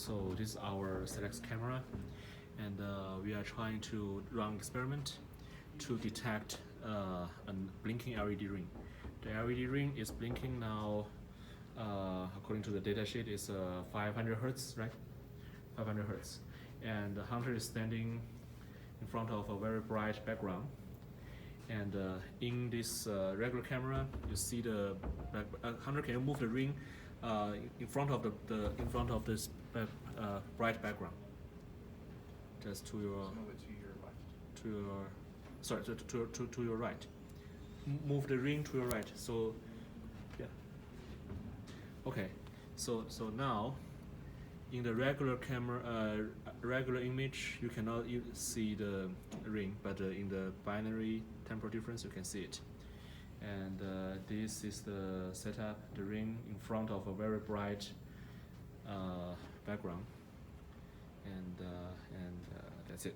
So this is our SELEX camera, and we are trying to run experiment to detect a blinking LED ring. The LED ring is blinking now, according to the datasheet, is 500 Hertz, right? 500 Hertz. And the hunter is standing in front of a very bright background. And in this regular camera, you see the hunter can move the ring in front of this bright background. Just to your Move it to your left. To your sorry to your right. Move the ring to your right. So yeah. Okay. So now in the regular camera, regular image, you cannot see the ring, but in the binary temporal difference, you can see it. And this is the setup, the ring in front of a very bright background, and that's it.